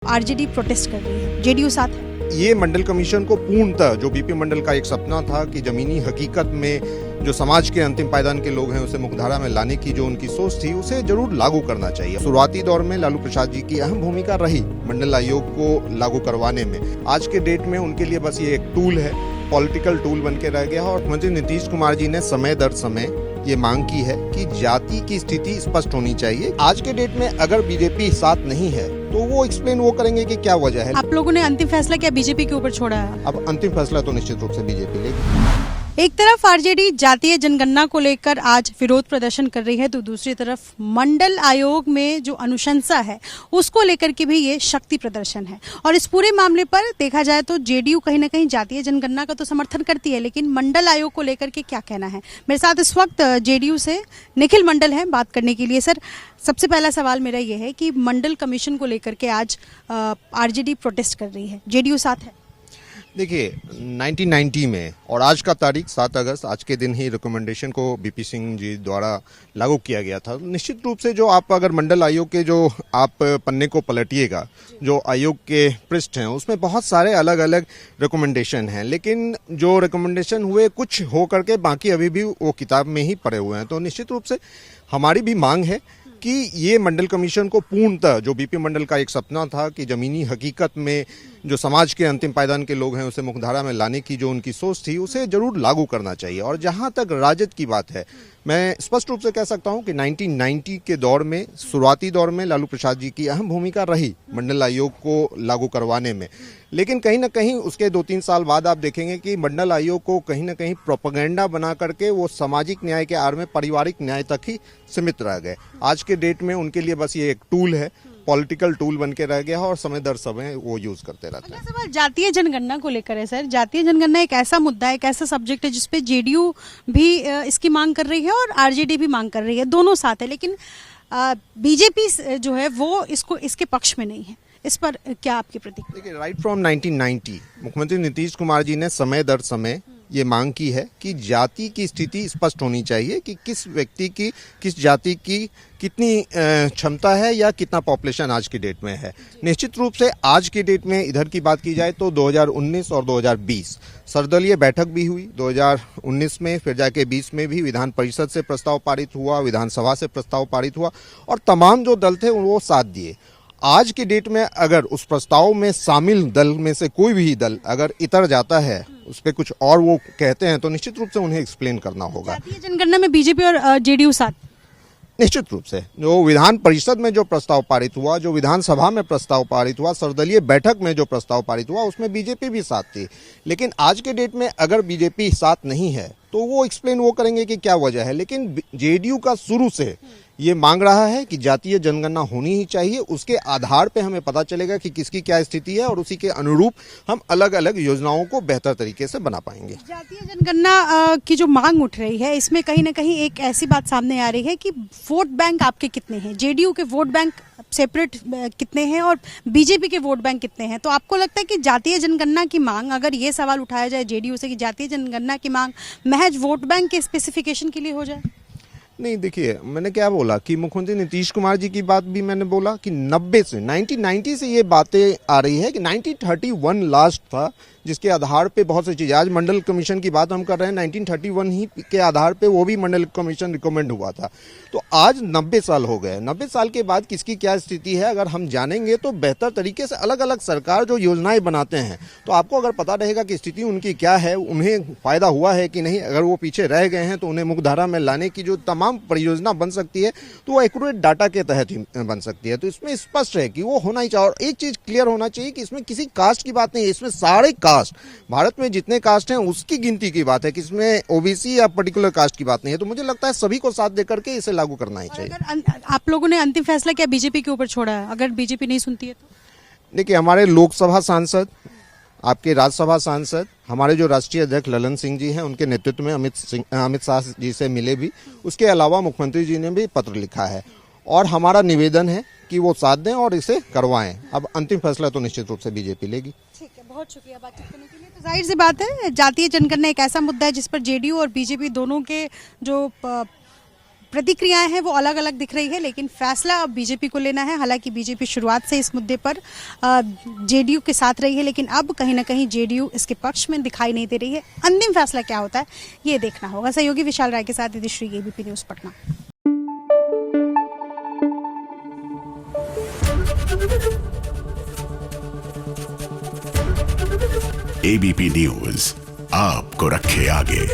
RJD protest कर रही है, जेडीयू साथ है। ये मंडल कमीशन को पूर्णतः जो बीपी मंडल का एक सपना था कि जमीनी हकीकत में जो समाज के अंतिम पायदान के लोग हैं उसे मुख्यधारा में लाने की जो उनकी सोच थी उसे जरूर लागू करना चाहिए। शुरुआती दौर में लालू प्रसाद जी की अहम भूमिका रही मंडल आयोग को लागू करवाने में। आज के डेट में उनके लिए बस ये एक टूल है, पॉलिटिकल टूल बन के रह गया। और मुख्यमंत्री नीतीश कुमार जी ने समय दर समय ये मांग की है कि जाति की स्थिति स्पष्ट होनी चाहिए। आज के डेट में अगर बीजेपी साथ नहीं है तो वो एक्सप्लेन वो करेंगे कि क्या वजह है। आप लोगों ने अंतिम फैसला क्या बीजेपी के ऊपर छोड़ा है? अब अंतिम फैसला तो निश्चित रूप से बीजेपी लेगी। एक तरफ आरजेडी जातीय जनगणना को लेकर आज विरोध प्रदर्शन कर रही है तो दूसरी तरफ मंडल आयोग में जो अनुशंसा है उसको लेकर के भी ये शक्ति प्रदर्शन है। और इस पूरे मामले पर देखा जाए तो जेडीयू कहीं ना कहीं जातीय जनगणना का तो समर्थन करती है, लेकिन मंडल आयोग को लेकर के क्या कहना है? मेरे साथ इस वक्त जेडीयू से निखिल मंडल है बात करने के लिए। सर, सबसे पहला सवाल मेरा ये है कि मंडल कमीशन को लेकर के आज आरजेडी प्रोटेस्ट कर रही है, जेडीयू साथ है। देखिए 1990 में और आज का तारीख 7 अगस्त, आज के दिन ही रिकमेंडेशन को बीपी सिंह जी द्वारा लागू किया गया था। निश्चित रूप से जो आप अगर मंडल आयोग के जो आप पन्ने को पलटिएगा, जो आयोग के पृष्ठ हैं उसमें बहुत सारे अलग अलग रिकमेंडेशन हैं, लेकिन जो रिकमेंडेशन हुए कुछ हो करके बाकी अभी भी वो किताब में ही पड़े हुए हैं। तो निश्चित रूप से हमारी भी मांग है कि ये मंडल कमीशन को पूर्णतः जो बीपी मंडल का एक सपना था कि जमीनी हकीकत में जो समाज के अंतिम पायदान के लोग हैं उसे मुख्यधारा में लाने की जो उनकी सोच थी उसे जरूर लागू करना चाहिए। और जहां तक राजद की बात है, मैं स्पष्ट रूप से कह सकता हूं कि 1990 के दौर में, शुरुआती दौर में लालू प्रसाद जी की अहम भूमिका रही मंडल आयोग को लागू करवाने में। लेकिन कहीं ना कहीं उसके 2-3 साल बाद आप देखेंगे कि मंडल आयोग को कहीं ना कहीं प्रोपेगेंडा बना करके वो सामाजिक न्याय के आड़ में पारिवारिक न्याय तक ही सीमित रह गए। आज के डेट में उनके लिए बस ये एक टूल है, पॉलिटिकल टूल बन के रह गया है और समय दर समय वो यूज करते रहते हैं। सवाल जातीय जनगणना को लेकर है सर। जातीय जनगणना एक ऐसा मुद्दा है, एक ऐसा सब्जेक्ट है जिसपे जेडीयू भी इसकी मांग कर रही है और आरजेडी भी मांग कर रही है, दोनों साथ है। लेकिन बीजेपी जो है वो इसके पक्ष में नहीं है। इस पर क्या आपकी प्रतिक्रिया? देखिए, राइट फ्रॉम 1990 मुख्यमंत्री नीतीश कुमार जी ने समय दर समय ये मांग की है कि जाति की स्थिति स्पष्ट होनी चाहिए कि किस व्यक्ति की, किस जाति की कितनी क्षमता है या कितना पॉपुलेशन आज की डेट में है। निश्चित रूप से आज की डेट में इधर की बात की जाए तो 2019 और 2020 सर्वदलीय बैठक भी हुई। 2019 में फिर जाके 20 में भी विधान परिषद से प्रस्ताव पारित हुआ, विधानसभा से प्रस्ताव पारित हुआ और तमाम जो दल थे वो साथ दिए। आज की डेट में अगर उस प्रस्ताव में शामिल दल में से कोई भी दल अगर इतर जाता है, उस पर कुछ और वो कहते हैं, तो निश्चित रूप से उन्हें एक्सप्लेन करना होगा। जातीय जनगणना में बीजेपी और जेडीयू साथ? निश्चित रूप से जो विधान परिषद में जो प्रस्ताव पारित हुआ, जो विधानसभा में प्रस्ताव पारित हुआ, सर्वदलीय बैठक में जो प्रस्ताव पारित हुआ, उसमें बीजेपी भी साथ थी। लेकिन आज के डेट में अगर बीजेपी साथ नहीं है तो वो एक्सप्लेन वो करेंगे कि क्या वजह है। लेकिन जेडीयू का शुरू से ये मांग रहा है कि जातीय जनगणना होनी ही चाहिए। उसके आधार पे हमें पता चलेगा कि किसकी क्या स्थिति है और उसी के अनुरूप हम अलग अलग योजनाओं को बेहतर तरीके से बना पाएंगे। जातीय जनगणना की जो मांग उठ रही है, इसमें कहीं ना कहीं एक ऐसी बात सामने आ रही है कि वोट बैंक आपके कितने हैं, जेडीयू के वोट बैंक सेपरेट कितने हैं और बीजेपी के वोट बैंक कितने हैं। तो आपको लगता है कि जातीय जनगणना की मांग, अगर ये सवाल उठाया जाए जेडीयू से कि जातीय जनगणना की मांग महज वोट बैंक के स्पेसिफिकेशन के लिए हो जाए? नहीं, देखिए, मैंने क्या बोला कि मुख्यमंत्री नीतीश कुमार जी की बात भी मैंने बोला कि 1990 से ये बातें आ रही है कि 1931 लास्ट था जिसके आधार पे बहुत सी चीज़ें, आज मंडल कमीशन की बात हम कर रहे हैं, 1931 ही के आधार पे वो भी मंडल कमीशन रिकमेंड हुआ था। तो आज 90 साल हो गए। 90 साल के बाद किसकी क्या स्थिति है अगर हम जानेंगे तो बेहतर तरीके से अलग अलग सरकार जो योजनाएं बनाते हैं तो आपको अगर पता रहेगा कि स्थिति उनकी क्या है, उन्हें फायदा हुआ है कि नहीं, अगर वो पीछे रह गए हैं तो उन्हें मुख्यधारा में लाने की जो तमाम परियोजना बन सकती है तो वो एक्यूरेट डाटा के तहत ही बन सकती है। तो इसमें स्पष्ट है कि वो होना ही चाहिए। और एक चीज क्लियर होना चाहिए कि इसमें किसी कास्ट की बात नहीं है, इसमें सारे कास्ट, भारत में जितने कास्ट हैं उसकी गिनती की बात है, कि इसमें ओबीसी या पर्टिकुलर कास्ट की बात नहीं है। तो मुझे लगता है सभी को साथ देकर के इसे लागू करना ही चाहिए। अगर आप लोगों ने अंतिम फैसला क्या बीजेपी के ऊपर छोड़ा है, अगर बीजेपी नहीं सुनती है तो? देखिए, हमारे लोकसभा सांसद, आपके राज्यसभा सांसद, हमारे जो राष्ट्रीय अध्यक्ष ललन सिंह जी हैं, उनके नेतृत्व में अमित शाह जी से मिले भी। उसके अलावा मुख्यमंत्री जी ने भी पत्र लिखा है और हमारा निवेदन है कि वो साथ दें और इसे करवाएं। अब अंतिम फैसला तो निश्चित रूप से बीजेपी लेगी। ठीक है, बहुत शुक्रिया बातचीत करने के लिए। तो जाहिर सी बात है, जातीय जनगणना एक ऐसा मुद्दा है जिस पर जेडीयू और बीजेपी दोनों के जो प्रतिक्रियाएं हैं वो अलग अलग दिख रही है, लेकिन फैसला अब बीजेपी को लेना है। हालांकि बीजेपी शुरुआत से इस मुद्दे पर जेडीयू के साथ रही है, लेकिन अब कहीं ना कहीं जेडीयू इसके पक्ष में दिखाई नहीं दे रही है। अंतिम फैसला क्या होता है ये देखना होगा। सहयोगी विशाल राय के साथ यदिश्री, ABP News Patna. ABP News आपको रखे आगे।